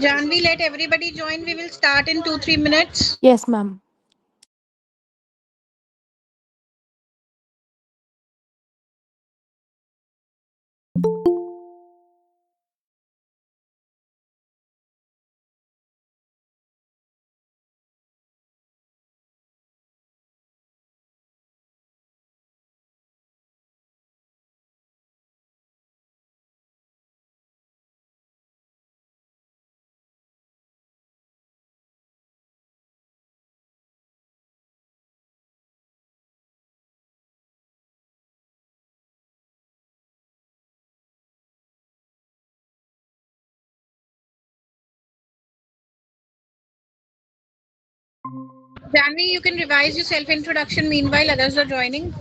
Janvi, let everybody join. We will start in 2 3 minutes. Yes, ma'am. Janvi, you can revise your self introduction meanwhile others are joining.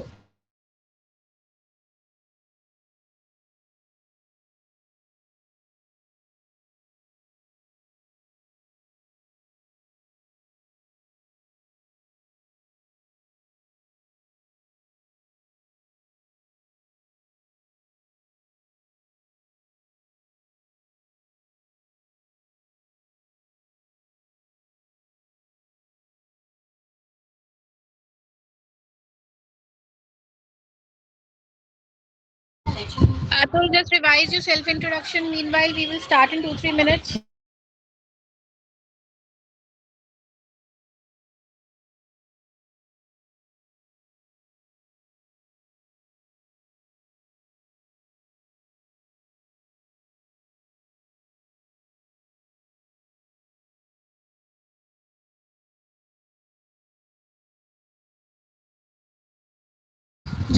Atul, just revise your self introduction. Meanwhile, we will start in 2 3 minutes.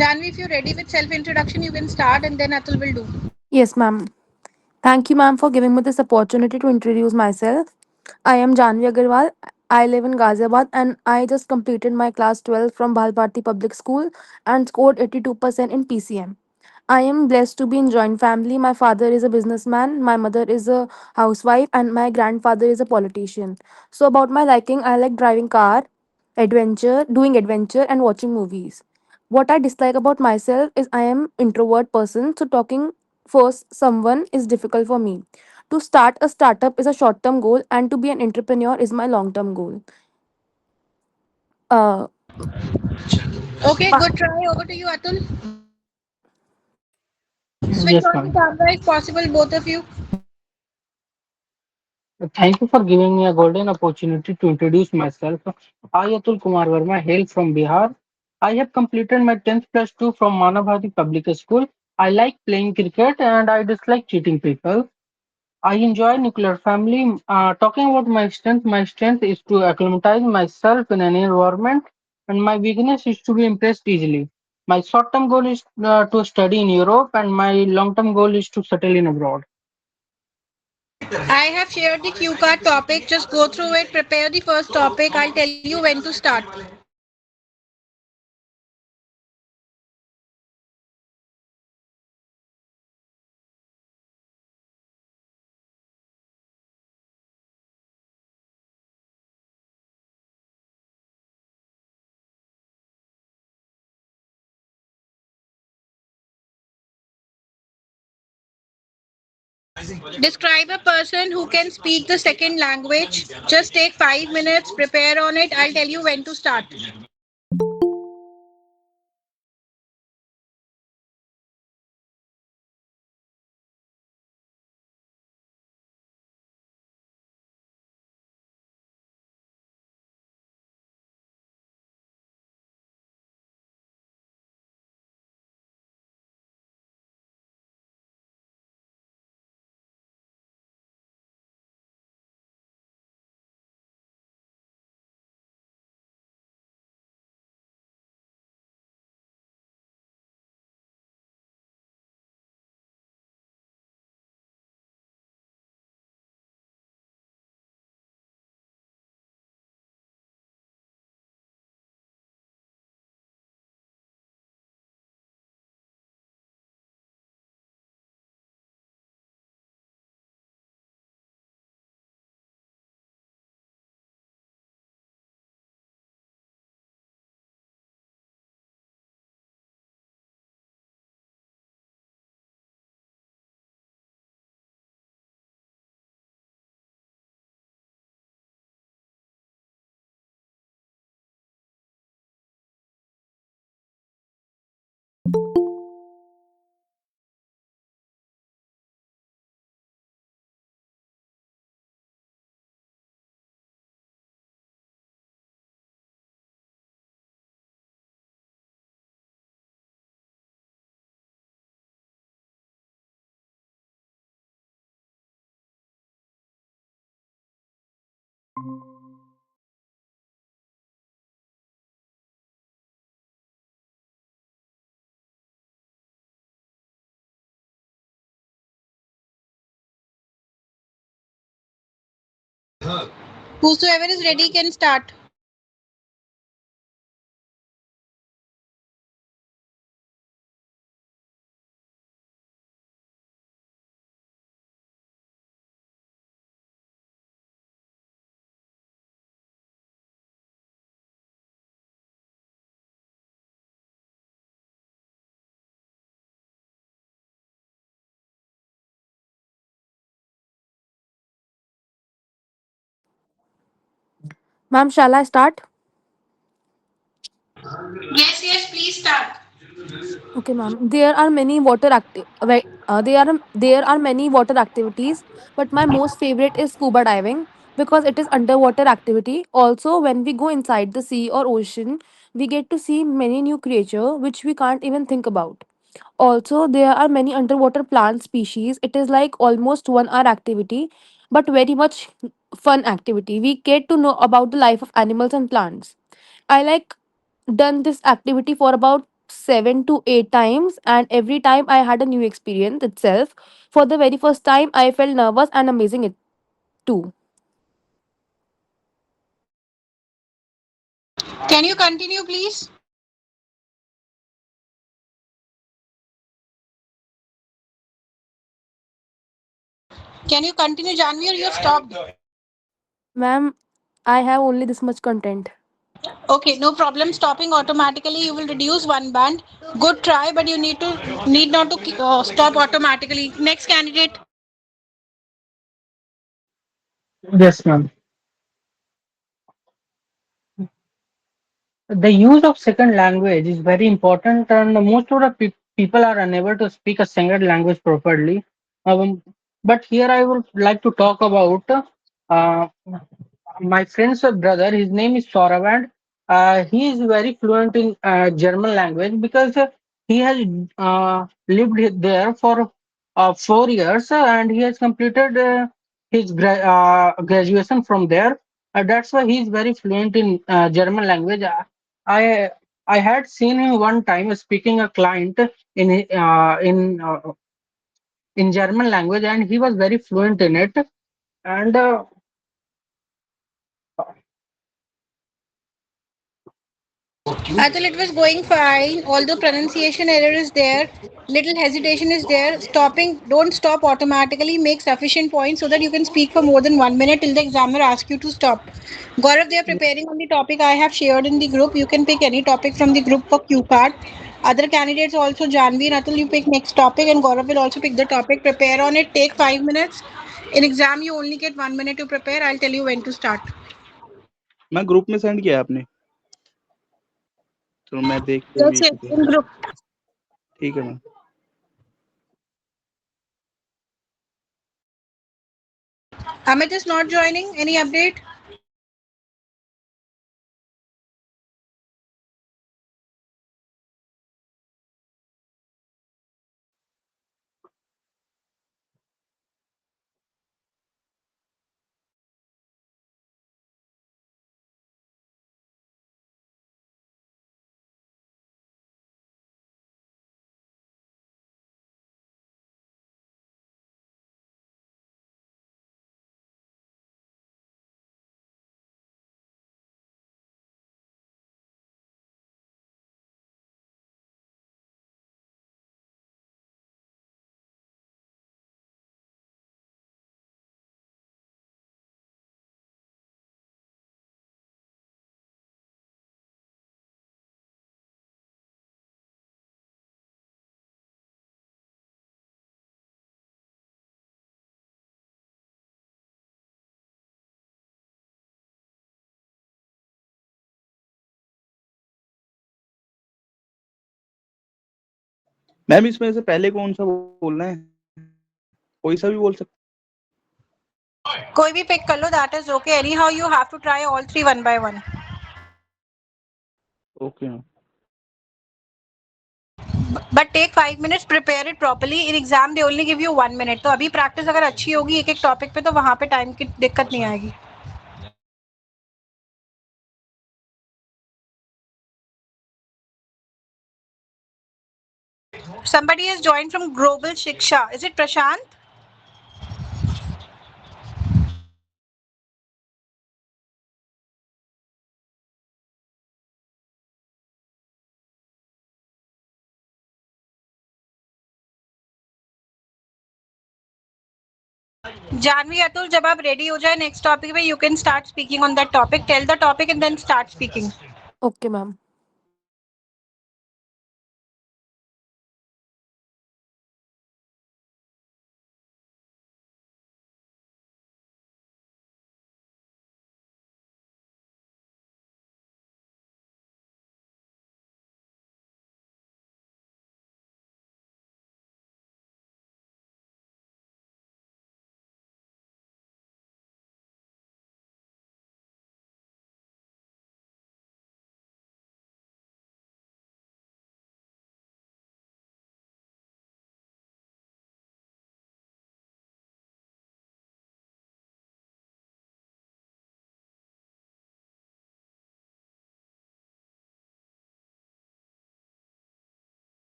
Janvi, if you're ready with self introduction, you can start and then Atul will do. Yes, ma'am. Thank you, ma'am, for giving me this opportunity to introduce myself. I am Janvi Agarwal. I live in Ghaziabad and I just completed my class 12 from Bhalbharti Public School and scored 82% in PCM. I am blessed to be in joint family. My father is a businessman, my mother is a housewife, and my grandfather is a politician. So about my liking, I like driving car, doing adventure, and watching movies. What I dislike about myself is I am introvert person, so talking first someone is difficult for me. To start a startup is a short term goal, and to be an entrepreneur is my long term goal. Uh, Okay, ma- good try. Over to you, Atul. Switch Yes, on the ma'am. camera if possible, both of you. Thank you for giving me a golden opportunity to introduce myself. I, Atul Kumar Verma, hail from Bihar. I have completed my 10th plus 2 from Manabhati Public School. I like playing cricket and I dislike cheating people. I enjoy nuclear family. Talking about my strength is to acclimatize myself in any environment, and my weakness is to be impressed easily. My short-term goal is to study in Europe, and my long-term goal is to settle in abroad. I have shared the cue card topic. Just go through it, prepare the first topic. I'll tell you when to start. Describe a person who can speak the second language. Just take 5 minutes, prepare on it. I'll tell you when to start. Whosoever is ready can start. Ma'am, shall I start? Yes, yes, please start. Okay, ma'am. There are many water activities, but my most favorite is scuba diving because it is underwater activity. Also, when we go inside the sea or ocean, we get to see many new creature which we can't even think about. Also, there are many underwater plant species. It is like almost 1 hour activity, but very much fun activity. We get to know about the life of animals and plants. I like done this activity for about 7 to 8 times, and every time I had a new experience itself. For the very first time, I felt nervous and amazing it too. Can you continue, please? Can you continue, Janvi, or you have stopped? Ma'am, I have only this much content. Okay, no problem. Stopping automatically, you will reduce one band. Good try, but you need not to stop automatically. Next candidate. Yes, ma'am. The use of second language is very important, and most of the people are unable to speak a second language properly. But here I would like to talk about uh, my friend's brother. His name is Saurav, and he is very fluent in German language because he has there for 4 years, and he has completed his graduation from there. That's why he is very fluent in German language. I I had seen him one time speaking a client in German language, and he was very fluent in it. And Atul, it was going fine. Although pronunciation error is there, little hesitation is there. Stopping, don't stop automatically. Make sufficient points so that you can speak for more than 1 minute till the examiner asks you to stop. Gaurav, they are preparing on the topic I have shared in the group. You can pick any topic from the group for Q card. Other candidates also, Janvi and Atul, you pick next topic, and Gaurav will also pick the topic. Prepare on it. Take 5 minutes. In exam, you only get 1 minute to prepare. I'll tell you when to start. मैं group में send किया आपने तो मैं देख के Yes, week yes, पे in group. ठीक है ma'am Amit is not joining. Any update? Ma'am इसमें से पहले कौन सा बोलना है कोई सा भी बोल सकते कोई भी pick कर लो. That is okay. Anyhow, you have to try all three one by one. Okay ma'am But take 5 minutes. Prepare it properly. In exam, they only give you 1 minute. तो अभी practice अगर अच्छी होगी एक एक topic पे तो वहाँ पे time की दिक्कत नहीं आएगी. Somebody has joined from Global Shiksha. Is it Prashant? Janvi Atul जब आप रेडी हो जाए नेक्स्ट टॉपिक पे you can start speaking on that topic tell the topic and then start speaking Okay, ma'am.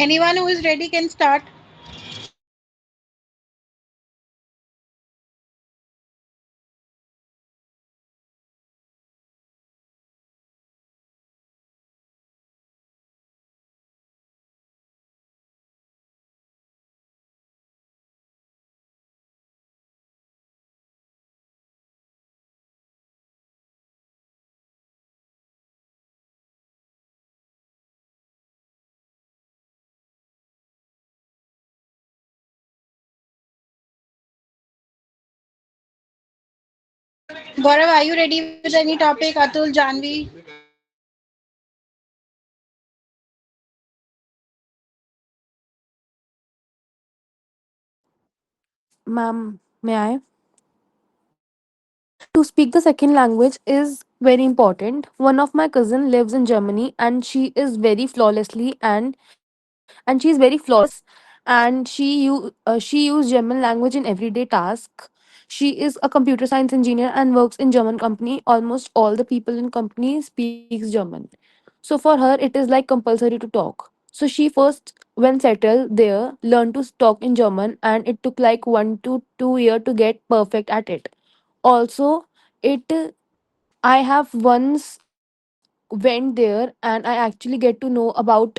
Anyone who is ready can start Gaurav are you ready with any topic Atul Janvi Ma'am, may I? To speak the second language is very important. One of my cousin lives in Germany and she is very flawlessly and she is very flawless and she use German language in everyday task. She is a computer science engineer and works in German company. Almost all the people in company speaks German. So for her it is like compulsory to talk. So she first when settled there learned to talk in German and it took like 1 to 2 years to get perfect at it. Also, it I have once went there and I actually get to know about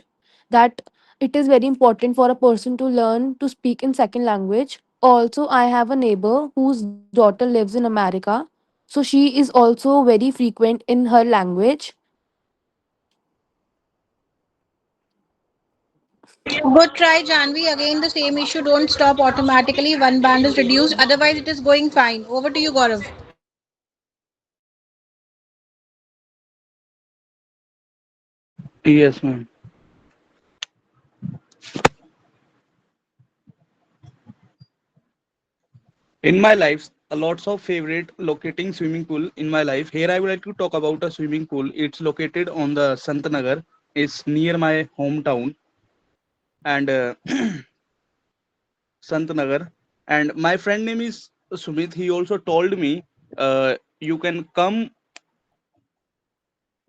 that it is very important for a person to learn to speak in second language. Also, I have a neighbor whose daughter lives in America. So she is also very frequent in her language. good try Janvi again the same issue don't stop automatically one band is reduced otherwise it is going fine over to you Gaurav Yes, ma'am. In my life, a lots of favorite locating swimming pool in my life. Here I would like to talk about a swimming pool. It's located on the Santnagar. It's near my hometown and Santnagar. And my friend name is Sumit. He also told me you can come.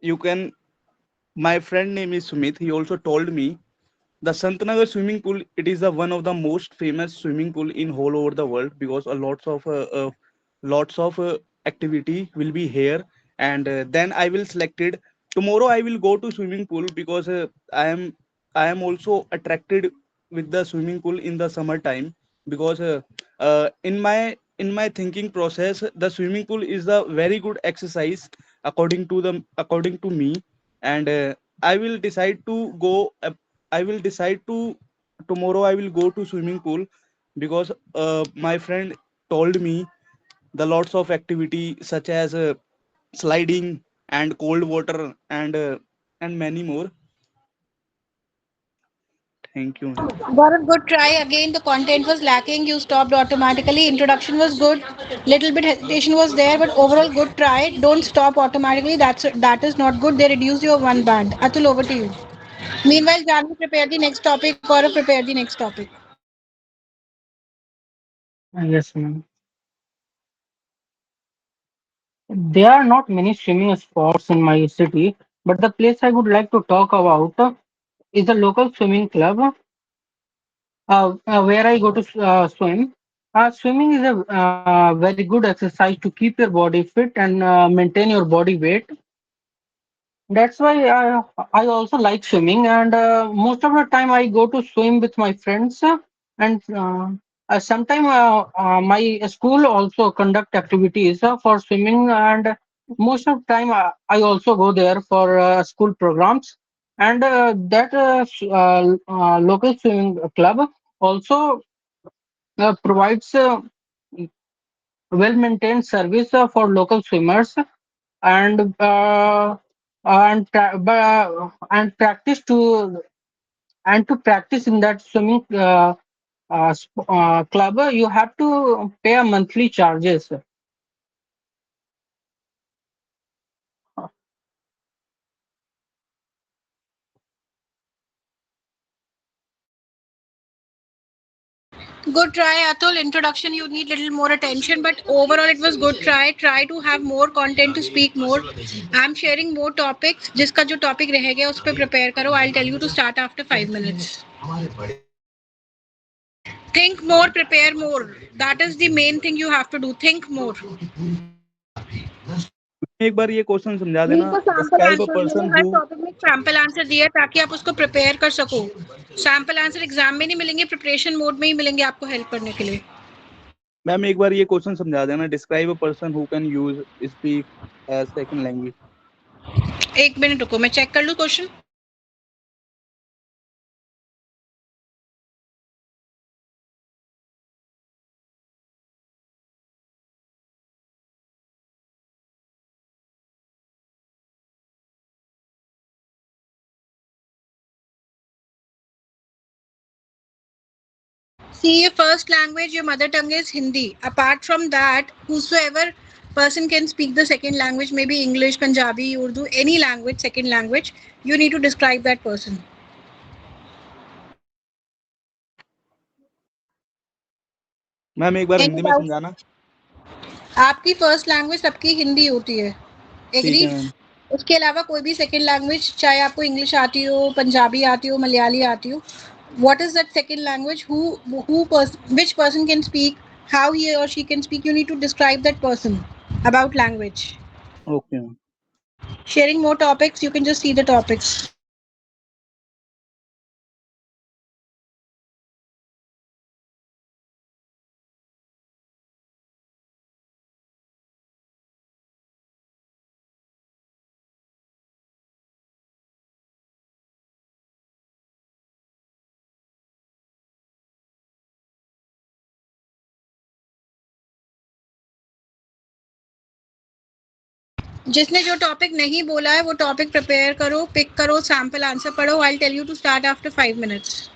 You can. My friend name is Sumit. He also told me the Santnagar swimming pool. It is the one of the most famous swimming pool in whole over the world because a lots of activity will be here. And then I will selected tomorrow. I will go to swimming pool because I am also attracted with the swimming pool in the summer time because in my thinking process the swimming pool is a very good exercise according to me. And I will decide to go. I will decide to tomorrow I will go to swimming pool because my friend told me the lots of activity such as sliding and cold water and many more. Thank you. Gaurav, good try again. The content was lacking. You stopped automatically. Introduction was good. Little bit hesitation was there, but overall good try. Don't stop automatically. That is not good. They reduce your one band. Atul, over to you. Meanwhile, Janvi, prepare the next topic. Gaurav, prepare the next topic. Yes, ma'am. There are not many swimming spots in my city, but the place I would like to talk about is a local swimming club where I go to swim. Swimming is a very good exercise to keep your body fit and maintain your body weight. That's why I also like swimming, and most of the time I go to swim with my friends. And Sometimes my school also conduct activities for swimming, and most of the time I also go there for school programs. And local swimming club also provides well-maintained service for local swimmers and and practice to practice in that swimming club you have to pay a monthly charges. Good try, Atul. Introduction, you need little more attention, but overall it was good try. Try to have more content to speak more. I'm sharing more topics. जिसका जो topic रह गया उस पर prepare करो. I'll tell you to start after 5 minutes. Think more, prepare more. That is the main thing you have to do. Think more. एक बार ये question समझा मेरे देना. को सैम्पल Describe a आंसर मैंने person हर who. टॉपिक में sample answer दिया है ताकि आप उसको प्रिपेयर कर सको. सैम्पल आंसर एग्जाम में नहीं मिलेंगे, प्रिपरेशन मोड में ही मिलेंगे आपको हेल्प करने के लिए. मैम एक बार ये क्वेश्चन समझा देना. Describe a person who can use speak as second language. एक मिनट रुको, मैं चेक कर लूँ question. See, your first language, your mother tongue is Hindi. Apart from that, whosoever person can speak the second language, maybe English, Punjabi, Urdu, any language, second language, you need to describe that person. Ma'am एक बार Any Hindi में doubt? समझाना. आपकी first language सबकी हिंदी होती है. ठीक है agreed? Ma'am. उसके अलावा कोई भी सेकंड लैंग्वेज, चाहे आपको इंग्लिश आती हो, पंजाबी आती हो, मलयाली आती हो, what is that second language, which person can speak, how he or she can speak, you need to describe that person about language. Okay ma'am. Sharing more topics, you can just see the topics. जिसने जो topic नहीं बोला है वो topic prepare करो, pick करो, sample answer पढ़ो. I tell you to start after 5 minutes.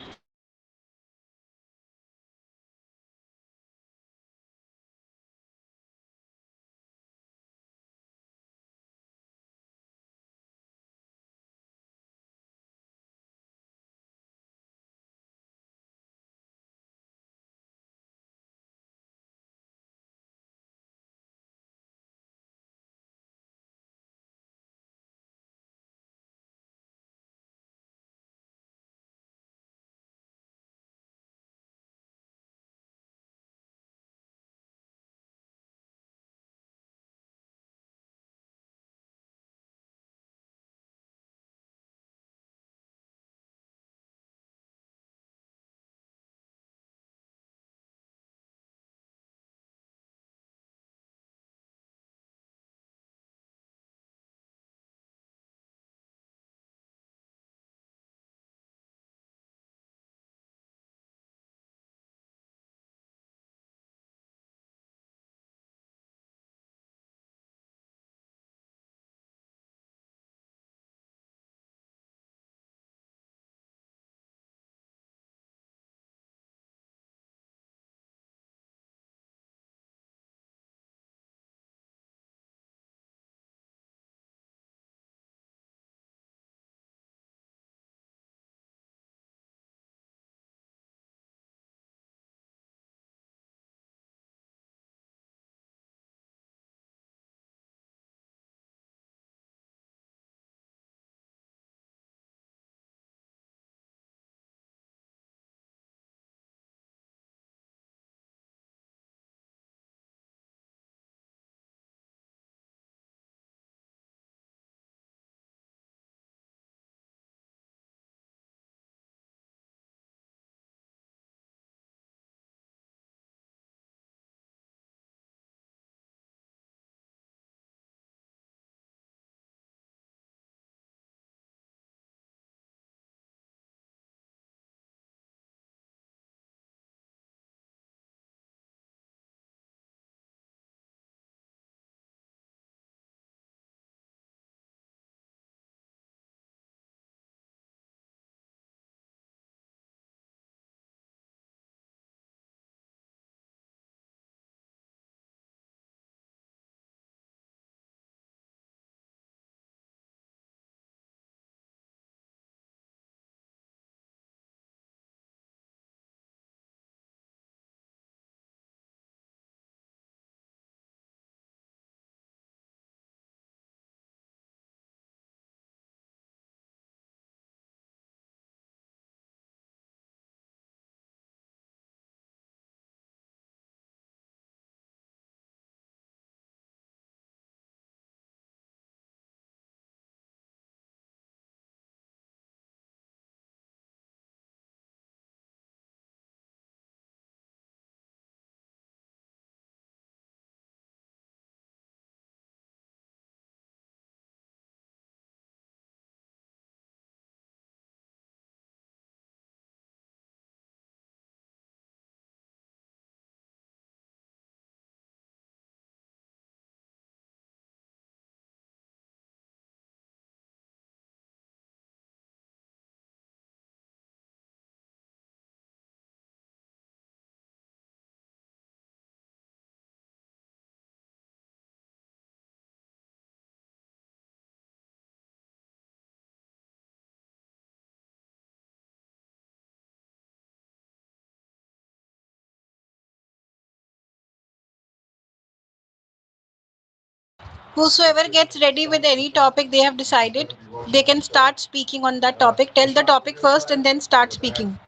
Whosoever gets ready with any topic they have decided, they can start speaking on that topic. Tell the topic first and then start speaking.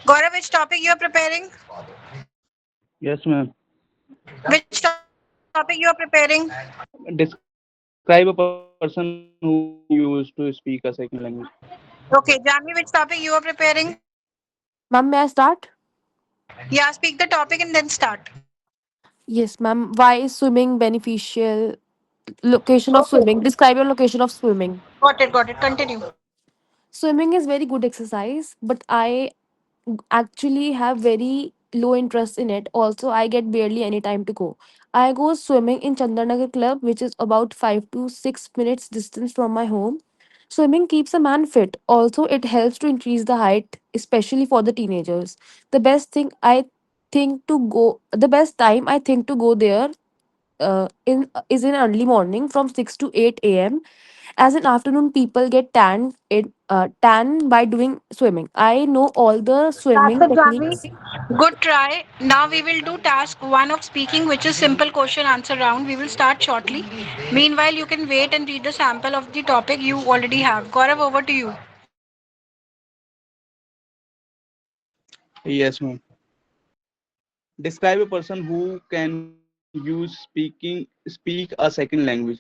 Gaurav, which topic you are preparing? Yes, ma'am. Which topic you are preparing? Describe a person who can use to speak a second language. Okay, Janvi, which topic you are preparing? Ma'am, may I start? Yeah, speak the topic and then start. Yes, ma'am. Why is swimming beneficial? Location of Okay, swimming. Describe your location of swimming. got it. Continue. Swimming is very good exercise, but I actually have very low interest in it. Also, I get barely any time to go. I go swimming in Chandranagar Club, which is about 5 to 6 minutes distance from my home. Swimming keeps a man fit. Also, it helps to increase the height, especially for the teenagers. The best time I think to go there in is in early morning from 6 to 8 a.m. As in afternoon, people get tan by doing swimming. I know all the That's swimming it, Janvi. techniques. Good try. Now we will do task one of speaking, which is simple question answer round. We will start shortly. Meanwhile, you can wait and read the sample of the topic you already have. Gaurav, over to you. Yes, ma'am. Describe a person who can use speak a second language.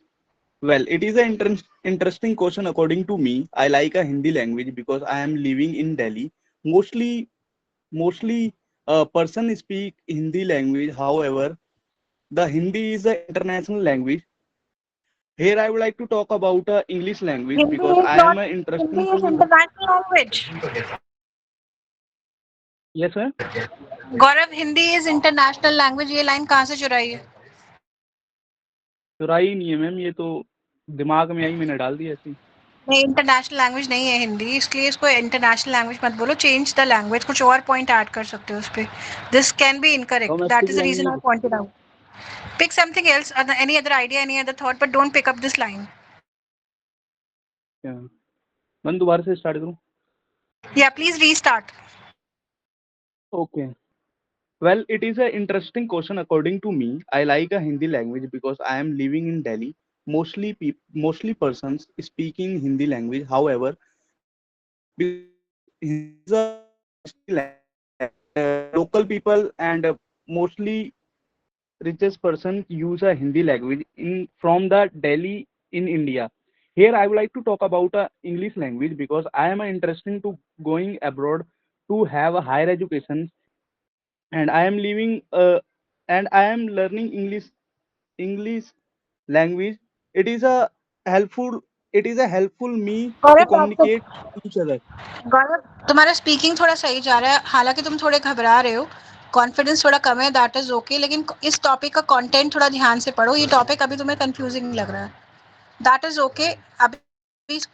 Well, it is an interesting question according to me. I like a Hindi language because I am living in Delhi. Mostly, mostly, person speak Hindi language. However, the Hindi is an international language. Here, I would like to talk about English language Hindi because is I am not interesting Hindi is to. international language. Yes, sir. Gaurav Hindi is international language ये line कहाँ से चुराई है चुराई नहीं है ma'am, ये तो दिमाग में आई, मैंने डाल दिया ऐसे ही। नहीं इंटरनेशनल लैंग्वेज नहीं है हिंदी इसलिए इसको इंटरनेशनल लैंग्वेज मत बोलो चेंज द लैंग्वेज कुछ और पॉइंट ऐड कर सकते हो उस पे this can be incorrect that domestic is the reason language I pointed out pick something else any other idea any other thought but don't pick up this line है। मैं दोबारा से स्टार्ट करूँ? या please restart okay. Well, it is an interesting question according to me. I like a Hindi language because I am living in Delhi. Mostly persons speaking Hindi language. However, because Hindi is a domestic language, local people and mostly richest person use a Hindi language in from the Delhi in India. Here I would like to talk about English language because I am interested to going abroad to have a higher education, and I am living and I am learning English language. It is a helpful it is a helpful me to communicate each other. गौरव तुम्हारा speaking थोड़ा सही जा रहा है हालांकि तुम थोड़े घबरा रहे हो कॉन्फिडेंस थोड़ा कम है दैट इज ओके लेकिन इस टॉपिक का कंटेंट थोड़ा ध्यान से पढ़ो ये टॉपिक अभी तुम्हें कंफ्यूजिंग लग रहा है दैट इज ओके अभी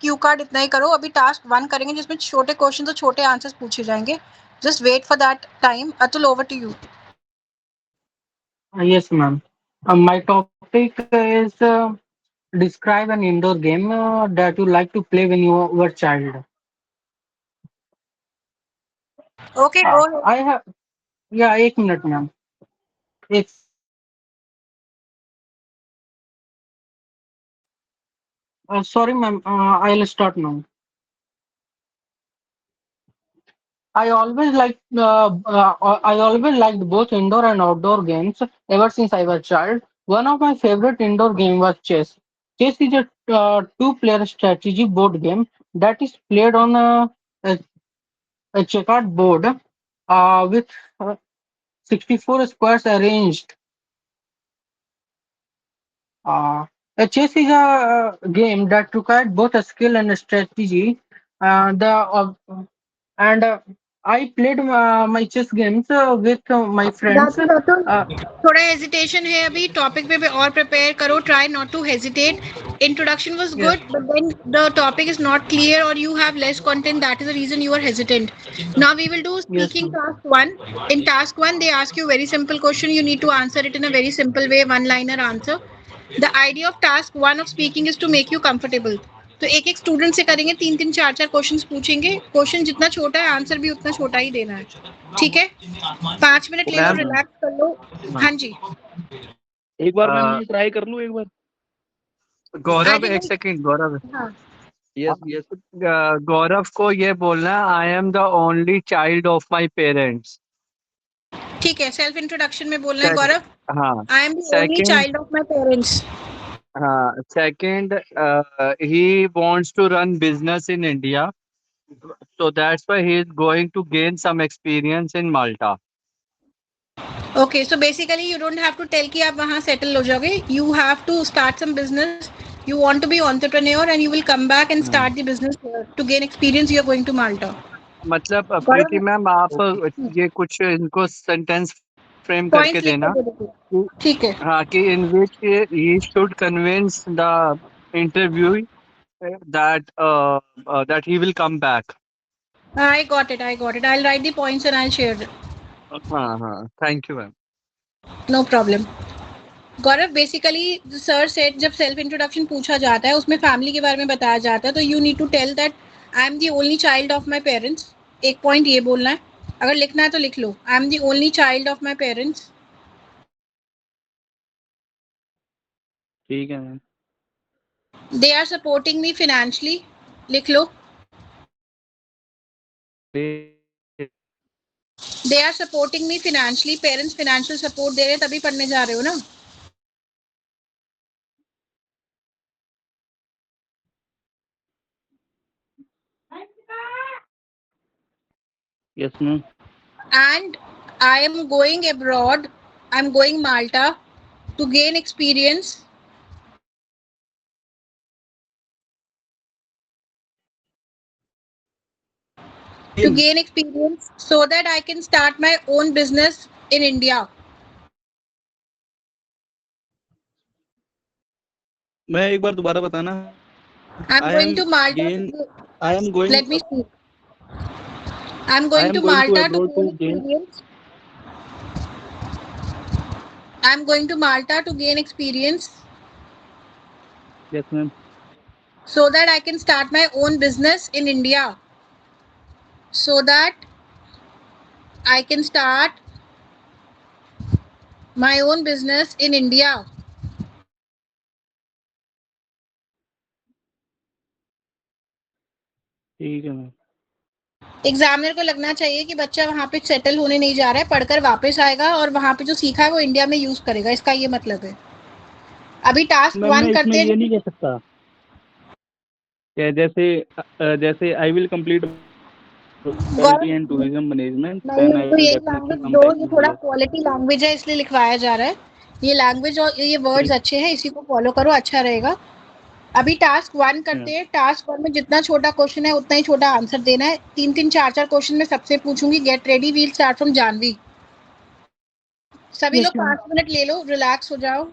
क्यू कार्ड इतना ही करो अभी टास्क वन करेंगे जिसमें छोटे क्वेश्चन और छोटे आंसर्स पूछे जाएंगे just wait for that time Atul over to you Yes, ma'am. My topic is describe an indoor game that you like to play when you were child. Okay go I have, yeah, 1 minute, ma'am. एक sorry, ma'am. I'll start now. I always liked both indoor and outdoor games ever since I was a child. One of my favorite indoor game was chess. Chess is a two-player strategy board game that is played on a, a checkered board with 64 squares arranged. Uh, Chess is a game that required both a skill and a strategy. The and I played my chess games with my friends. That's it, Atul. Uh, थोड़ा hesitation है अभी topic पे और prepare करो try not to hesitate introduction was yes, good but then the topic is not clear और you have less content that is the reason you are hesitant now we will do yes, speaking ma'am. task 1 in task 1 they ask you very simple question you need to answer it in a very simple way one liner answer the idea of task 1 of speaking is to make you comfortable तो एक एक student से करेंगे, 3-3 4-4 questions पूछेंगे। Question जितना छोटा है answer भी उतना छोटा ही देना है, ठीक है? 5 मिनट ले लो, मैम रिलैक्स कर लो। हाँ जी, एक बार मैं अ, ट्राई कर लूं एक बार। गौरव आई एक थिंक सेकंड गौरव हाँ यस यस। गौरव को ये बोलना है I am the only child of my parents. ठीक है, सेल्फ इंट्रोडक्शन में बोलना है गौरव। हाँ I am the only second child of my parents. हाँ second he wants to run business in India so that's why he is going to gain some experience in Malta. Okay, so basically you don't have to tell कि आप वहाँ settle हो जाओगे। You have to start some business, you want to be entrepreneur and you will come back and हाँ। Start the business to gain experience. You are going to Malta. मतलब प्रीति गौरव, ma'am आप ये कुछ इनको सेंटेंस फ्रेम करके points लिख देना कर दे दो, कि ठीक है? हाँ कि in which he should convince the interviewee that he will come back. I got it, I got it. I'll write the points and I'll share it. हाँ हाँ thank you ma'am. No problem. Gaurav, basically sir set जब self introduction पूछा जाता है उसमें family के बारे में बताया जाता है, तो you need to tell that I am the only child of my parents. एक पॉइंट ये बोलना है, अगर लिखना है तो लिख लो, I am the only child of my parents. ठीक है ma'am. They are supporting me financially, लिख लो। They are supporting me financially, parents financial support दे रहे हैं तभी पढ़ने जा रहे हो ना। Yes ma'am. And I am going abroad. I'm going Malta to gain experience. To gain experience so that I can start my own business in India. मैं एक बार दोबारा बताना। I'm I going am to Malta. gain. I am going. Let me speak. I'm I going am to going to Malta to abroad gain to gain. experience. I'm going to Malta to gain experience Yes ma'am. so that I can start my own business in India. So that I can start my own business in India. ठीक है ma'am. Examiner को लगना चाहिए कि बच्चा वहाँ पे settle होने नहीं जा रहा है, पढ़कर वापस आएगा और वहाँ पे जो सीखा है वो इंडिया में यूज करेगा, इसका ये मतलब है। अभी टास्क मैम 1 मैं इसमें करते ये हैं। नहीं कह सकता कि जैसे I will complete hospitality and Gaurav, tourism management नहीं, देन आई इनको विल यही डेफिनेटली लैंग्वेज कम दो, बैक ये इन थोड़ा इंडिया। क्वालिटी लैंग्वेज है इसलिए लिखवाया जा रहा है। ये लैंग्वेज और ये वर्ड्स अच्छे हैं, इसी को फॉलो करो, अच्छा रहेगा। अभी टास्क 1 करते हैं। टास्क 1 में जितना छोटा क्वेश्चन है उतना ही छोटा आंसर देना है। 3-3 4-4 क्वेश्चन में सबसे पूछूंगी। Get ready, we'll start from Janvi. सभी लोग Yes, ma'am. 5 मिनट ले लो, रिलैक्स हो जाओ,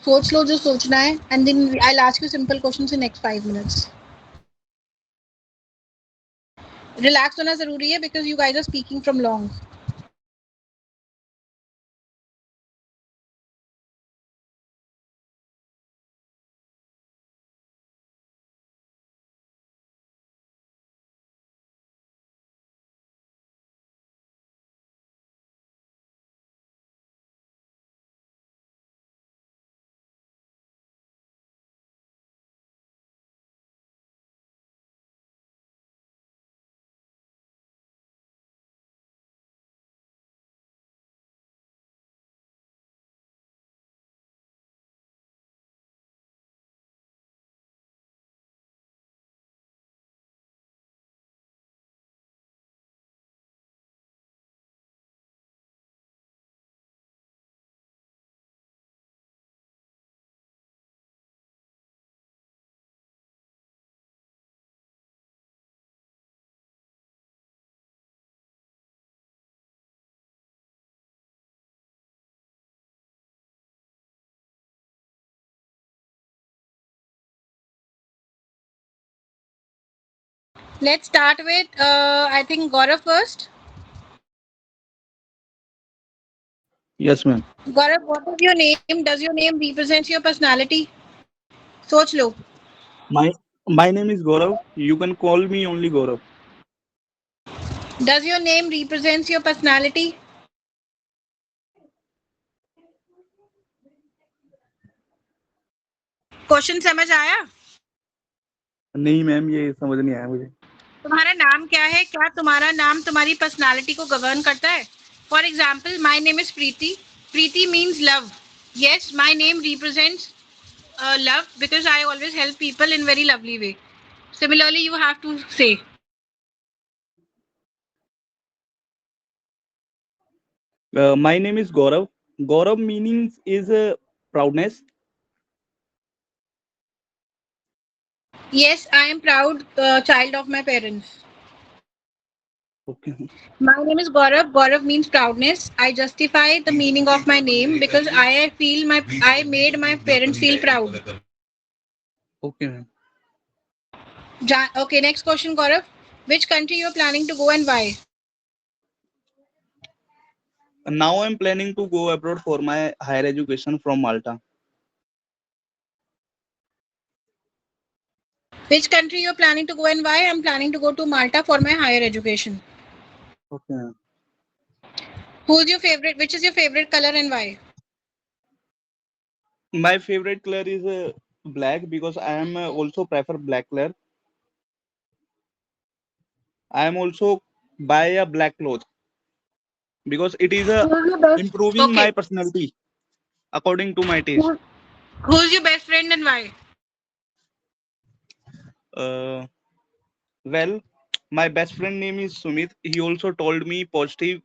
सोच लो जो सोचना है, and then I will ask you simple questions in next 5 minutes. Relax होना जरूरी है because you guys are speaking from long. Let's start with I think Gaurav first. Yes ma'am. Gaurav, what is your name? Does your name represent your personality? सोच लो। My My name is Gaurav. You can call me only Gaurav. Does your name represents your personality? Question समझ आया? नहीं ma'am, ये समझ नहीं आया मुझे. तुम्हारा नाम क्या है? क्या तुम्हारा नाम तुम्हारी पर्सनालिटी को गवर्न करता है? For example, my name is Preeti. Preeti means love. Yes, my name represents love because I always help people in very lovely way. Similarly, you have to say. My name is Gaurav. Gaurav meanings is proudness. Yes, I am proud child of my parents. Okay. My name is Gaurav. Gaurav means proudness. I justify the meaning of my name because I made my parents feel proud. Okay, ma'am. Okay, next question, Gaurav. Which country you are planning to go and why? Now I'm planning to go abroad for my higher education from Malta. Which country you are planning to go and why? I'm planning to go to Malta for my higher education. Okay, ma'am. Who's your favorite? Which is your favorite color and why? My favorite color is black because I am also prefer black color. I am also buy a black cloth because it is Who's your best? improving my Okay. personality according to my taste. Who, who's your best friend and why? Uh, well, my best friend name is Sumit. He also told me positive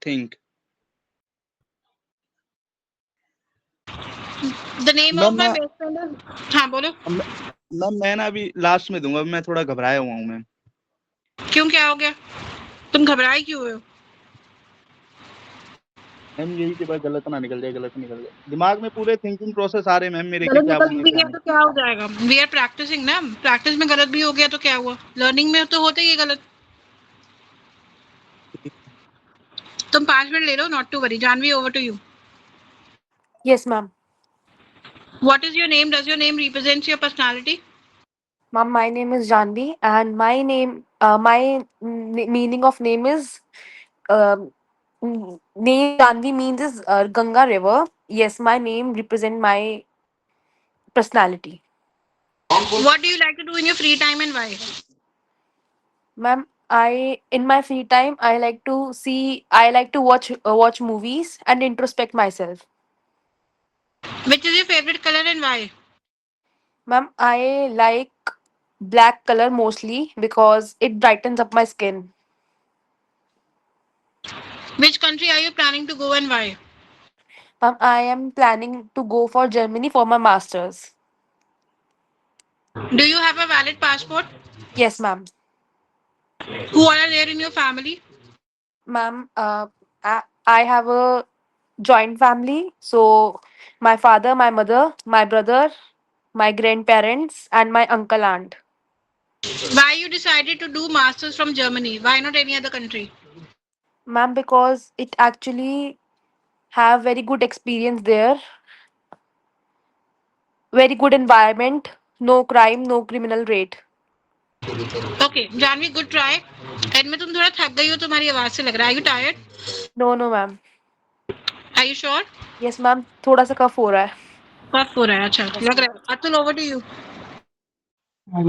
thing. The name of ma'am my best friend is. हाँ बोलो. Ma'am मैं ना अभी last में दूंगा, मैं थोड़ा घबराया हुआ हूँ मैम. क्यों, क्या हो गया? तुम घबराए क्यों हुए हो? मैम यही कि भाई गलत ना निकल जाए, गलत निकल जाए. दिमाग में पूरे थिंकिंग प्रोसेस आ रहे हैं मैम मेरे कि गलत क्या निकल बोलूं भी क्या गया नहीं. तो क्या हो जाएगा? वी आर प्रैक्टिसिंग ना. प्रैक्टिस में गलत भी हो गया तो क्या हुआ? लर्निंग में तो होता ही है गलत. तुम 5 मिनट ले लो. Not to worry. Janhvi, over to you. Yes, ma'am. What is your name? Does your name represents your personality? Ma'am, my name is Janvi, and meaning of name is name Janvi means is Ganga River. Yes, my name represent my personality. What do you like to do in your free time and why? Ma'am, I in my free time I like to watch movies and introspect myself. Which is your favorite color and why? Ma'am, I like black color mostly because it brightens up my skin. Which country are you planning to go and why? Ma'am, I am planning to go for Germany for my masters. Do you have a valid passport? Yes, ma'am. Who all are there in your family? Ma'am, I have a joint family. So my father, my mother, my brother, my grandparents, and my uncle aunt. Why you decided to do masters from Germany? Why not any other country? Ma'am, because it actually have very good experience there, very good environment, no crime, no criminal rate. Okay, Janvi, good try. And में तुम थोड़ा थक गई हो, तुम्हारी आवाज से लग रहा है. Are you tired? No, no, ma'am. Are you sure? Yes, ma'am. थोड़ा सा कफ हो रहा है. कफ हो रहा है. अच्छा Yes, लग ma'am. रहा है. Atul, over to you.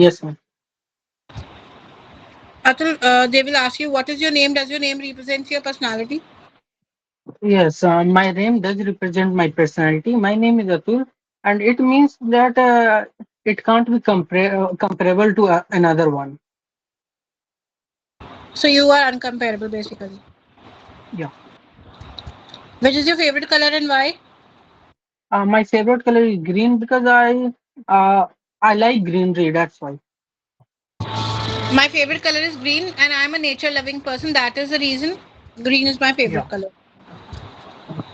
Yes, ma'am. Atul, they will ask you what is your name. Does your name represent your personality? Yes, my name does represent my personality. My name is Atul, and it means that it can't be comparable to another one. So you are uncomparable basically. Yeah. Which is your favorite color and why? My favorite color is green because I like greenery. That's why. My favorite color is green and I am a nature loving person. That is the reason green is my Yeah. favorite color.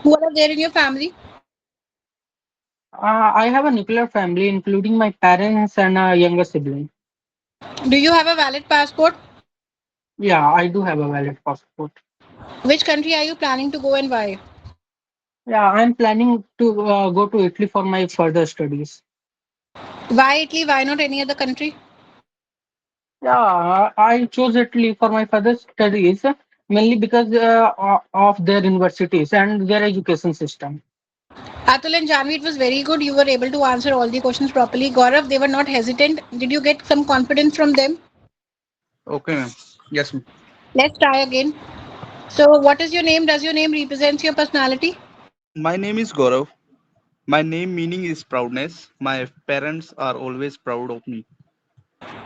Who are there in your family? I have a nuclear family, including my parents and a younger sibling. Do you have a valid passport? Yeah, I do have a valid passport. Which country are you planning to go and why? Yeah, I'm planning to go to Italy for my further studies. Why Italy? Why not any other country? Yeah, I chose Italy for my further studies mainly because of their universities and their education system. Atul and Janvi, it was very good. You were able to answer all the questions properly. Gaurav, they were not hesitant. Did you get some confidence from them? Okay, ma'am. Yes, ma'am. Let's try again. So, what is your name? Does your name represent your personality? My name is Gaurav. My name meaning is proudness. My parents are always proud of me.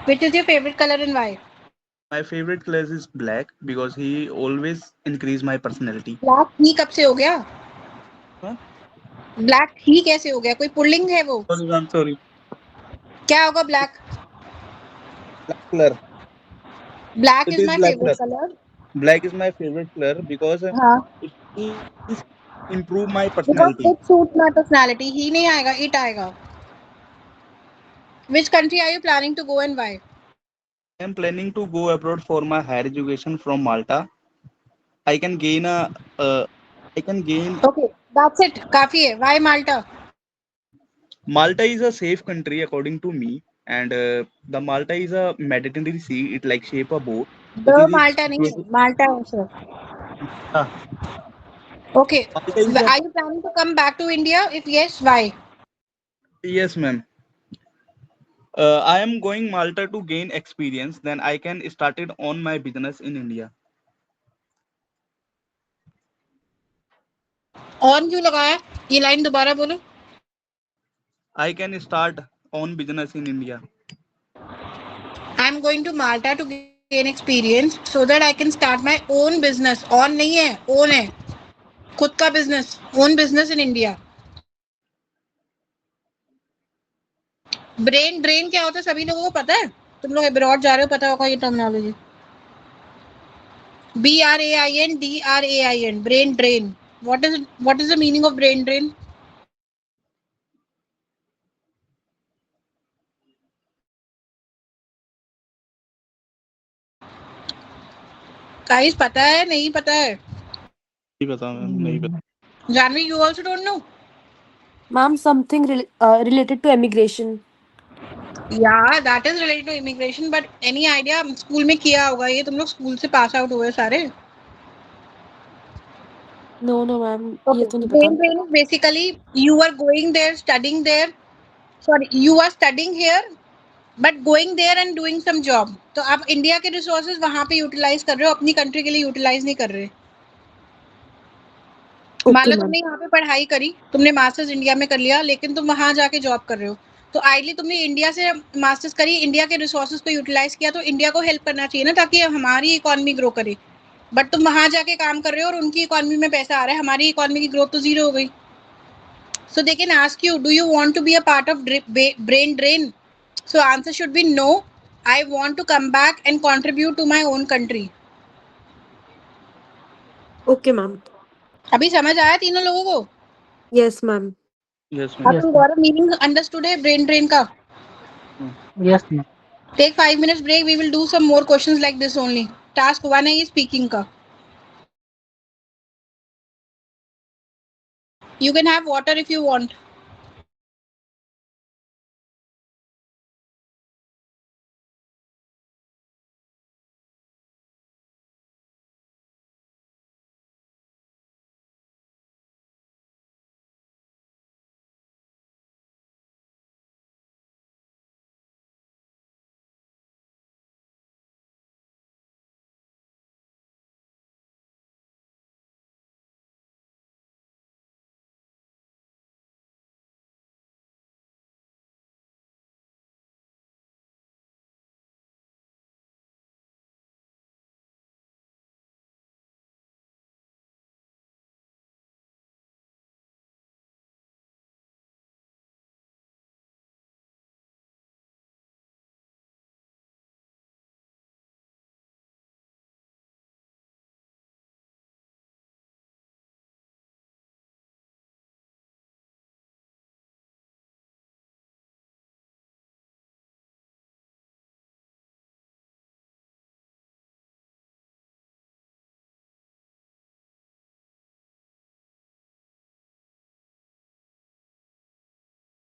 Which is your favorite color and why? My favorite color is black because he always increase my personality. Black ही कब से हो गया? Huh? Black ही कैसे हो गया? कोई pulling है वो? Sorry, ma'am. Sorry. क्या होगा black? Black color. Black It is is my black favourite color. Colour. Black is my favorite color because हाँ. it is improve my Because personality. it suits my personality. ही नहीं आएगा, it आएगा. Which country are you planning to go and why? I am planning to go abroad for my higher education from Malta. I can gain a I can gain. Okay, that's it. काफी है. Why Malta? Malta is a safe country according to me, and the Malta is a Mediterranean sea. It like shape a boat. The It is Malta नहीं है. situated. Malta है sir. Ah, Okay. Malta is a Are you planning to come back to India? If yes, why? yes, ma'am. I am going Malta to gain experience. Then I can start it on my business in India. On क्यों लगाया? ये line दोबारा बोलो. I can start on business in India. I am going to Malta to gain experience so that I can start my own business. On नहीं है, own है. खुद का business, own business in India. Brain drain क्या होता है सभी लोगों को पता है? तुम लोग अब्रॉड जा रहे हो, पता होगा ये terminology. BRAIN brain drain. What is the meaning of brain drain? Guys पता है नहीं पता है? नहीं पता मैम, नहीं पता. Janvi, you also don't know? Ma'am, something related to immigration. या that is related to immigration but any idea school में किया होगा ये? तुम लोग स्कूल से पास आउट हुए सारे. No, no, ma'am. ये Okay. तो नहीं Brain पता. drain is basically you are going there, studying there. Sorry, you are studying here, but going there and doing some job. तो आप इंडिया के रिसोर्सेज वहां पे यूटिलाइज कर रहे हो, अपनी कंट्री के लिए यूटिलाइज नहीं कर रहे. मान Okay, लो ma'am. तुमने यहाँ पे पढ़ाई करी, तुमने मास्टर्स इंडिया में कर लिया, लेकिन तुम वहां जाके जॉब कर रहे हो. तो आइडली तुमने इंडिया से मास्टर्स करी, इंडिया के रिसोर्सेज को यूटिलाइज किया, तो इंडिया को हेल्प करना चाहिए ना, ताकि हमारी इकोनॉमी ग्रो करे. बट तुम वहां जाके काम कर रहे हो और उनकी इकोनॉमी में पैसा आ रहा है, हमारी इकोनॉमी की ग्रोथ तो जीरो हो गई. So they can ask you, do you want to be a part of brain drain? So answer should be no. I want to come back and contribute to my own country. Okay, ma'am. अभी समझ आया तीनों लोगों को? Yes, ma'am. Yes, अब ma'am. Yes, तुम ma'am. गौरव meaning understood है brain drain का? Hmm. Yes, ma'am. Take 5 minutes break. We will do some more questions like this only. Task 1 है ये speaking का. You can have water if you want.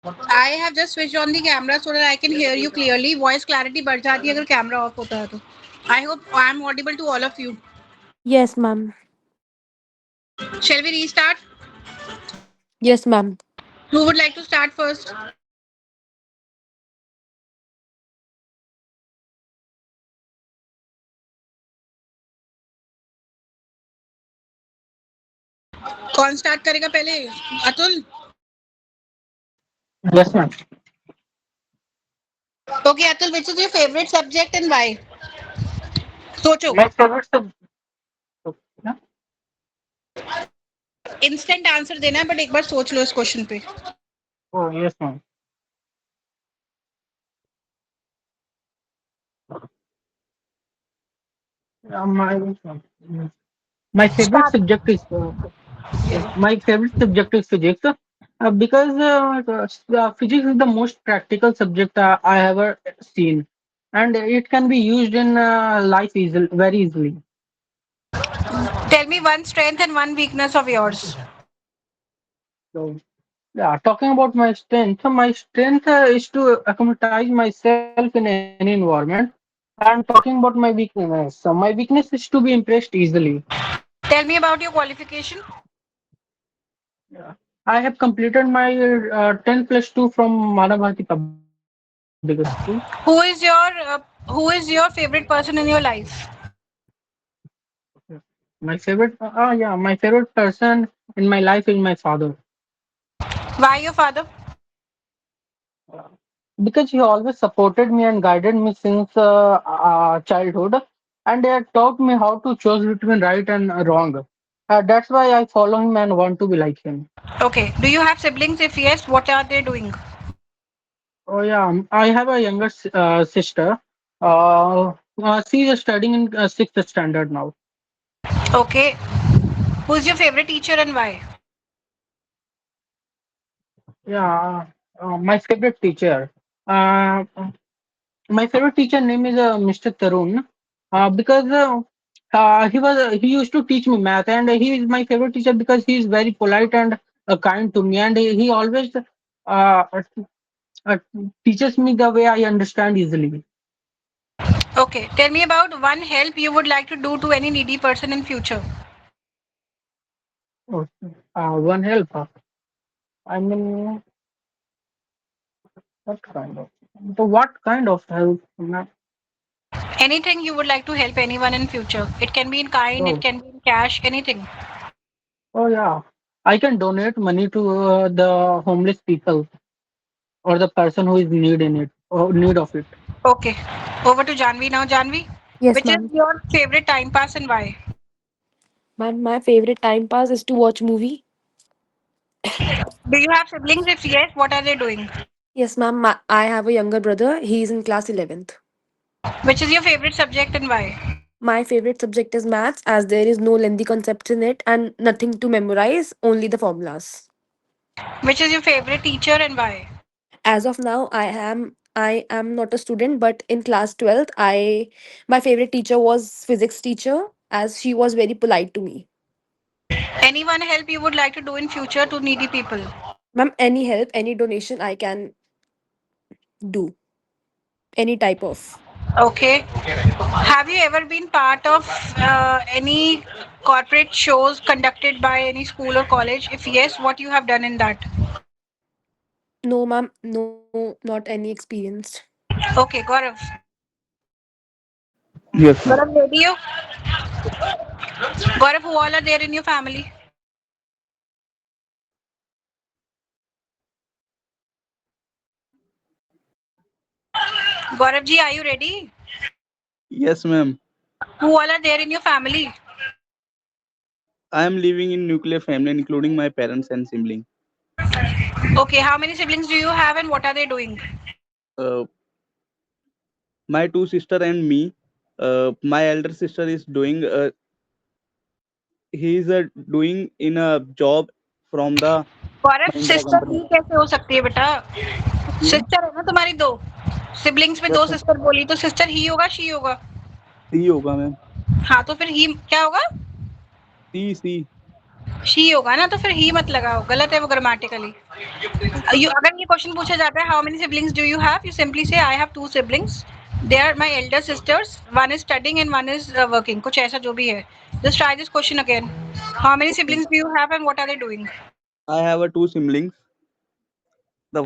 I have just switched on the camera so that I can hear you clearly. Voice clarity बढ़ जाती है अगर camera off होता है तो. I hope I am audible to all of you. Yes, ma'am. Shall we restart? Yes, ma'am. Who would like to start first? कौन start करेगा पहले? Atul. Yes, ma'am. Okay, Atul, which is your favorite subject and why? सोचो. My favorite subject. Instant answer देना है but एक बार सोच लो इस question पे. Oh, yes, ma'am. My favorite Start. subject is my favorite subject is physics because physics is the most practical subject I have ever seen, and it can be used in life very easily. Tell me one strength and one weakness of yours. So, yeah, talking about my strength is to acclimatize myself in any environment. And talking about my weakness, my weakness is to be impressed easily. Tell me about your qualification. Yeah. I have completed my 10 plus 2 from Manavati Public School. Who is your who is your favorite person in your life? My favorite person in my life is my father. Why your father? Because he always supported me and guided me since childhood, and he had taught me how to choose between right and wrong. That's why I follow him and want to be like him. Okay. Do you have siblings? If yes, what are they doing? Oh yeah, I have a younger sister. She is studying in sixth standard now. Okay. Who's your favorite teacher and why? Yeah, my favorite teacher. Uh, my favorite teacher name is Mr. Tarun because he used to teach me math, and he is my favorite teacher because he is very polite and kind to me, and he always uh, uh, teaches me the way I understand easily. Okay. Tell me about one help you would like to do to any needy person in future. Oh, one help. I mean, what kind of? So what kind of help? Anything you would like to help anyone in future. It can be in kind, it Oh, can be in cash, anything. oh yeah. I can donate money to the homeless people or the person who is need in it or need of it. Okay. Over to Janvi now. Janvi, Yes, which is ma'am. your favorite time pass and why? Ma'am, my favorite time pass is to watch movie. Do you have siblings? If yes, what are they doing? Yes, ma'am. I have a younger brother. He's in class 11th. Which is your favorite subject and why? My favorite subject is maths as there is no lengthy concepts in it and nothing to memorize, only the formulas. Which is your favorite teacher and why? As of now, I am not a student, but in class 12th, I my favorite teacher was physics teacher as she was very polite to me. Anyone help you would like to do in future to needy people? Ma'am, any help, any donation I can do. Any type of. Okay. Have you ever been part of any corporate shows conducted by any school or college? If yes, what you have done in that? No, ma'am, no, not any experienced. Okay, Gaurav. Yes, ma'am. Gaurav, ready you? Gaurav, who all are there in your family? Gaurav ji, are you ready? Yes, ma'am. Who all are there in your family? I am living in nuclear family, including my parents and sibling. Okay, how many siblings do you have and what are they doing? Uh, my two sister and me. My elder sister is doing. He is doing in a job from the Gaurav Mahindra sister company. ही कैसे हो सकती है बेटा? क्यों? Sister है ना तुम्हारी दो. सिबलिंग्स में Yes, दो ma'am. सिस्टर बोली तो सिस्टर ही होगा शी होगा? C होगा मैम. हाँ तो फिर ही क्या होगा? C. शी होगा ना, तो फिर ही मत लगाओ, गलत है वो ग्रामेटिकली। अगर ये क्वेश्चन पूछा जाता है how many siblings do you have, you simply say I have 2 siblings, they are my elder sisters, one is studying and one is working, कुछ ऐसा जो भी है। Just try this question again, how many siblings do you have and what are they doing. I have a two siblings. The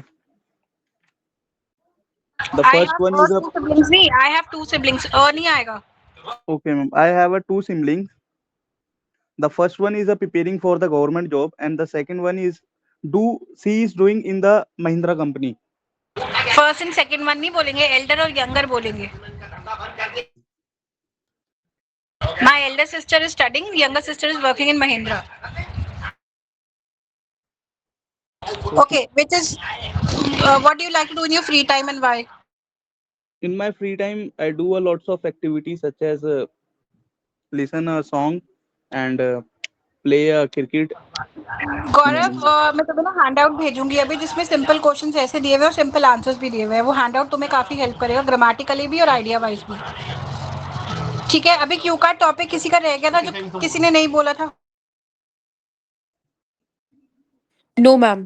the I first one have is a 2 siblings नहीं, आई have 2 siblings, नहीं आएगा। okay, ma'am. I have a two siblings. The first one is a preparing for the government job, and the second one is do she is doing in the Mahindra company. First and second one नहीं बोलेंगे, Elder और younger बोलेंगे। My Elder sister is studying, younger sister is working in Mahindra. Okay. Okay, which is what do you like to do in your free time and why? In my free time, I do a lots of activities such as listen a song and play a cricket. Gaurav, And मैं तुम्हें ना hand out भेजूंगी अभी, जिसमें simple questions ऐसे दिए हुए और सिंपल आंसर्स भी दिए हुए हैं। वो हैंड आउट तुम्हें काफी हेल्प करेगा, ग्रामेटिकली भी और आइडिया वाइज भी। ठीक है, अभी क्यू कार्ड टॉपिक किसी का रह गया था जो किसी ने नहीं बोला था? No, ma'am.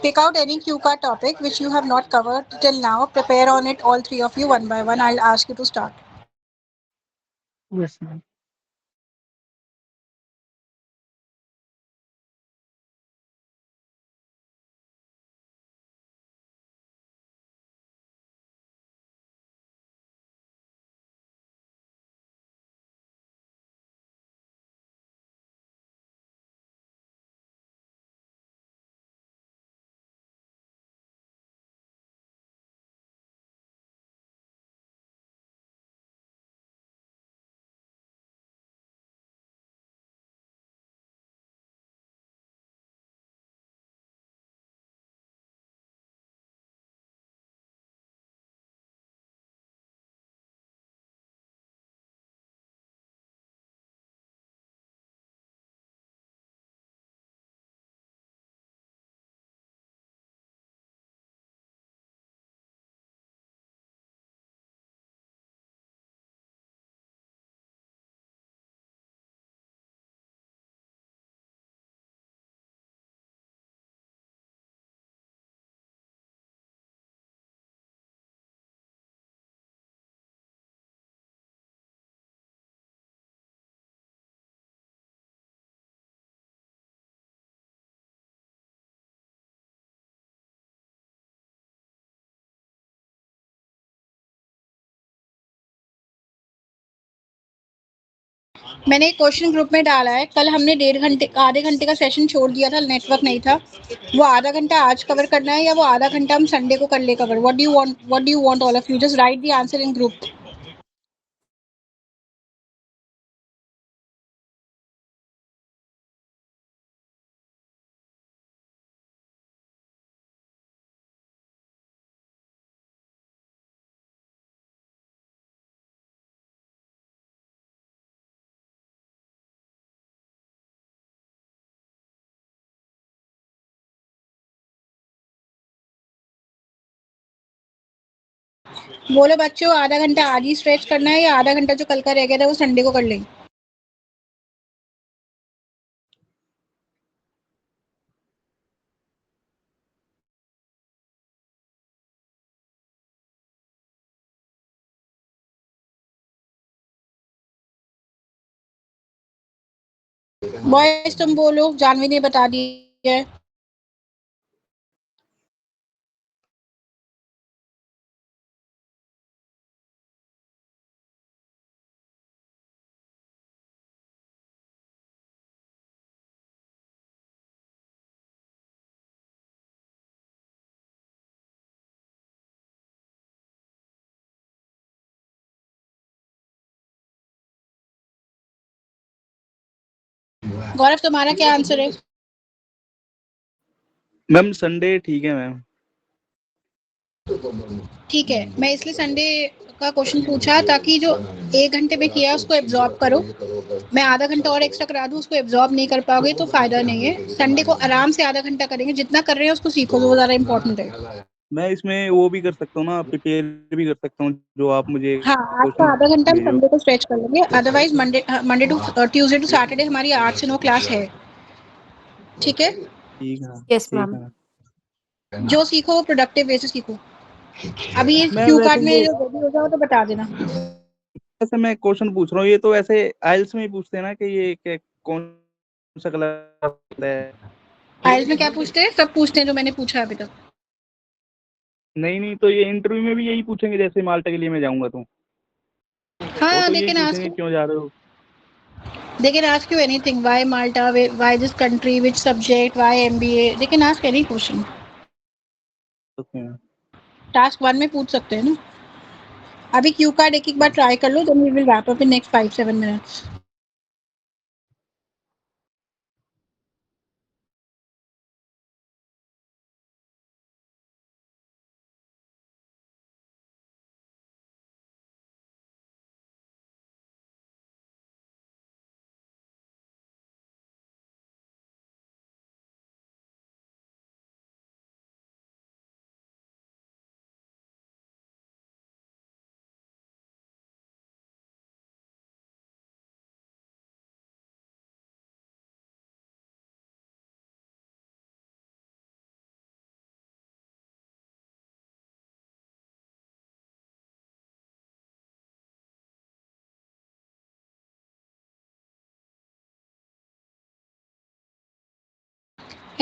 Pick out any Q card topic which you have not covered till now. Prepare on it, all three of you, one by one. I'll ask you to start. Yes, ma'am. मैंने एक question group में डाला है, कल हमने आधे घंटे का सेशन छोड़ दिया था, नेटवर्क नहीं था। वो आधा घंटा आज कवर करना है या वो आधा घंटा हम संडे को कर ले cover? What do you want all of you? Just right the answer in group. बोलो बच्चों, आधा घंटा आज ही स्ट्रेच करना है या आधा घंटा जो कल का रह गया था वो संडे को कर लेंगे? बॉयज तुम बोलो, जानवी ने बता दिया है। गौरव, तुम्हारा क्या आंसर है? मैम संडे ठीक है मैम। ठीक है, मैं इसलिए संडे का क्वेश्चन पूछा ताकि जो 1 घंटे में किया उसको एब्जॉर्ब करो। मैं आधा घंटा और एक्स्ट्रा करा दूँ, उसको एब्जॉर्ब नहीं कर पाओगे तो फायदा नहीं है। संडे को आराम से आधा घंटा करेंगे, जितना कर रहे हैं उसको सीखो, वो ज़्यादा इंपॉर्टेंट है। मैं इसमें वो भी कर सकता हूँ ना, प्रिपेयर भी कर सकता हूँ जो आप मुझे हाँ, आज का क्वेश्चन आधा घंटा हम भेजो। संडे को स्ट्रेच कर लेंगे, otherwise Monday to Tuesday to Saturday हमारी 8 से 9 क्लास है। ठीक है, ठीक है। Yes, ठीक ma'am. है। जो सीखो वो प्रोडक्टिव वे से सीखो। अभी ये मैं क्यू वैसे कार्ड में ये जो रेडी हो जाओ तो बता देना। वैसे मैं क्वेश्चन पूछ रहा हूँ, ये तो वैसे आइल्स में ही पूछते हैं ना कि कौन सा कलर होता है। आइल्स में क्या पूछते हैं? सब पूछते हैं जो मैंने पूछा अभी तक। नहीं नहीं, तो ये इंटरव्यू में भी यही पूछेंगे जैसे माल्टा के लिए मैं जाऊंगा तो वो हाँ, तो दे यही कैन पूछेंगे आस्क क्यों जा रहे हो। they can ask you anything. Why Malta? Why this country? Which subject? Why MBA? They can ask any question. Okay. Task 1 में पूछ सकते हैं ना। अभी क्यू कार्ड एक एक बार ट्राई कर लो, then we will wrap up in next 5-7 minutes.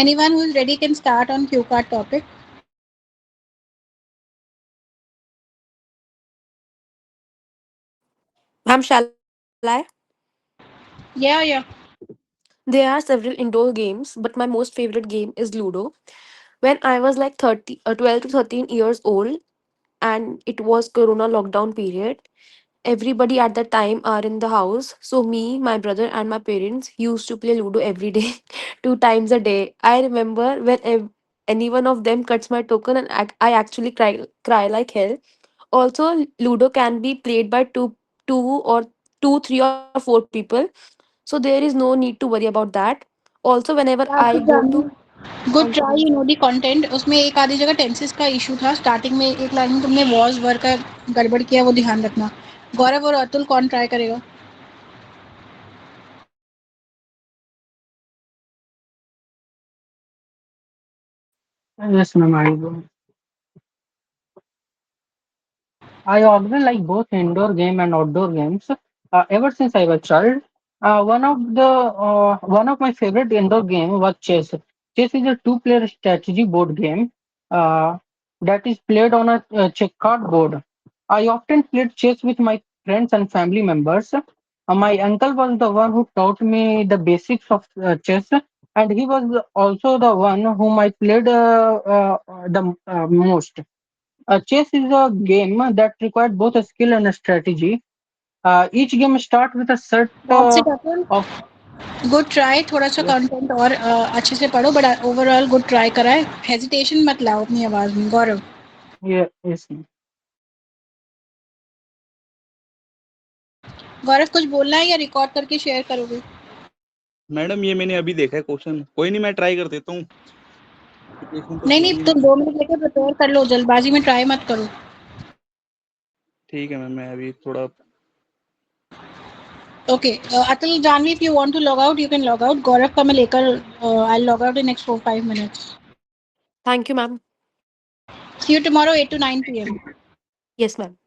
Anyone who is ready can start on Q card topic. Ma'am, shall I? Yeah, yeah. There are several indoor games, but my most favorite game is Ludo. When I was like 12 to 13 years old, and it was Corona lockdown period, everybody at that time are in the house. So me, my brother, and my parents used to play Ludo every day, 2 times a day. I remember when any one of them cuts my token, and I actually cry like hell. Also, Ludo can be played by or two, 3 or 4 people. So there is no need to worry about that. Also, whenever Yeah, I good go to, good thank you, try, ma'am. You know the content. उसमें एक आधी जगह tenses का issue था, starting में एक line में तुमने वॉज वर्क का गड़बड़ किया, वो ध्यान रखना। गौरव और अतुल कौन ट्राई करेगा? Yes, ma'am. I often like both indoor game and outdoor games. Ever since I was a child, one of my favorite indoor game was chess. Chess is a two-player strategy board game uh, that is played on a checkered board. I often played chess with my friends and family members. My uncle was the one who taught me the basics of chess, and he was also the one whom I played the most. Chess is a game that requires both a skill and a strategy. Each game starts with a set that's it Atul, of good try. थोड़ा सा yes, content और अच्छे से पढ़ो, but overall good try करा है। Hesitation मत लाओ अपनी आवाज में। गौरव, yeah, yes. गौरव कुछ बोलना है या रिकॉर्ड करके शेयर करोगे? मैडम ये मैंने अभी देखा है क्वेश्चन, कोई नहीं मैं ट्राई कर देता हूँ। एप्लीकेशन तो नहीं दे नहीं, दी है तुम मैंने। 2 मिनट लेके प्रिपेयर कर लो, जल्दबाजी में ट्राई मत करो। ठीक है मैम, मैं अभी थोड़ा okay Atul, Janhvi, if you want to log out you can log out. Gaurav का मैं लेकर आई log out in next 4-5 minutes. Thank you, ma'am. See you tomorrow 8 to 9 p.m. Yes, ma'am.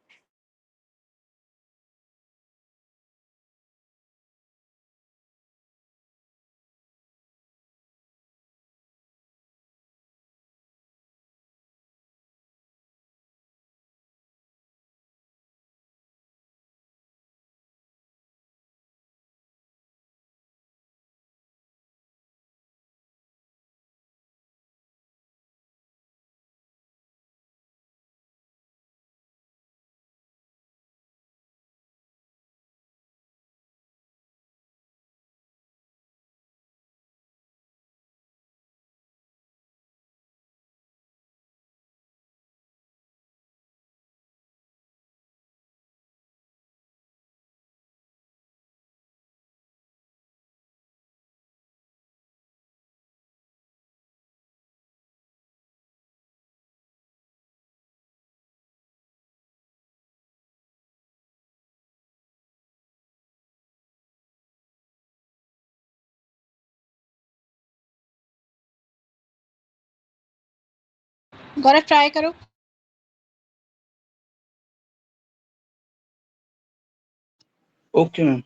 Gaurav try करो। Okay, ma'am.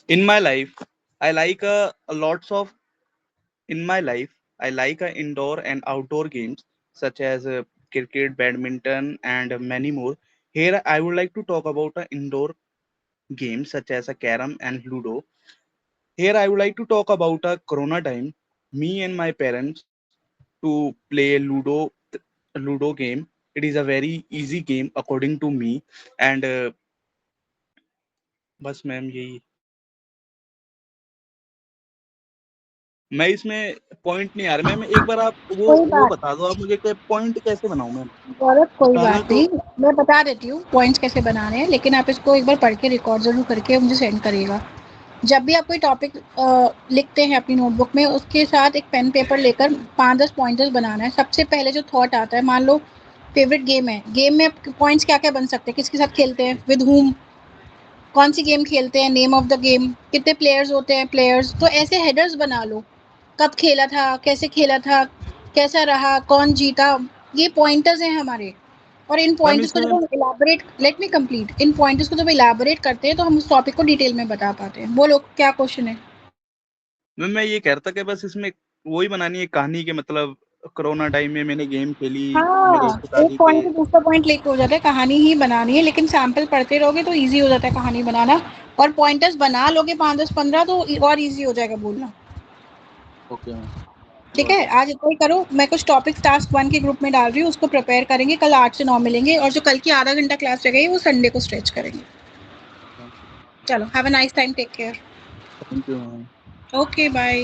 In my life, I like a lots of in my life I like indoor and outdoor games such as cricket, badminton, and many more. Here, I would like to talk about indoor games such as a carom and ludo. Here, I would like to talk about a Corona time. Me and my parents to play Ludo game. It is a very easy game according to me, and बस ma'am यही मैं इसमें point नहीं आ रहा ma'am एक बार आप कोई वो बात, बता दो आप मुझे कि पॉइंट कैसे बनाऊं मैम गौरव कोई पहले बात तो नहीं, मैं बता देती हूँ पॉइंट्स कैसे बनाने हैं, लेकिन आप इसको एक बार पढ़ के रिकॉर्ड जरूर करके मुझे सेंड करिएगा। जब भी आप कोई टॉपिक लिखते हैं अपनी नोटबुक में, उसके साथ एक पेन पेपर लेकर 5-10 पॉइंटर्स बनाना है। सबसे पहले जो थॉट आता है, मान लो फेवरेट गेम है, गेम में पॉइंट्स क्या क्या बन सकते हैं, किसके साथ खेलते हैं, विद हुम, कौन सी गेम खेलते हैं, नेम ऑफ द गेम, कितने प्लेयर्स होते हैं, प्लेयर्स, तो ऐसे हेडर्स बना लो। कब खेला था, कैसे खेला था, कैसा रहा, कौन जीता, ये पॉइंटर्स हैं हमारे। और इन मैम पॉइंटर्स को इसमें जब हम इलाबोरेट, लेट मी कंप्लीट, इन पॉइंटर्स को जब इलाबोरेट करते हैं तो हम उस टॉपिक को डिटेल में बता पाते हैं। बोलो क्या क्वेश्चन है। मैम मैं ये कह रहा था कि बस इसमें वही बनानी है कहानी के मतलब कोरोना टाइम में मैंने गेम खेली मेरे हाँ, एक पिताजी के पॉइंट से दूसरा पॉइंट लिंक हो जाता है, कहानी ही बनानी है, लेकिन सैंपल पढ़ते रहोगे तो इजी हो जाता है कहानी बनाना। और पॉइंटर्स बना लोगे 5-10-15 तो और इजी हो जाएगा बोलना। ओके मैम ठीक गॉट है, आज इतना ही करो। मैं कुछ टॉपिक टास्क 1 के ग्रुप में डाल रही हूँ, उसको प्रिपेयर करेंगे। कल 8 से 9 मिलेंगे, और जो कल की आधा घंटा क्लास रह गई वो संडे को स्ट्रेच करेंगे। इट चलो, have a nice time, take care. Thank you ma'am okay, bye.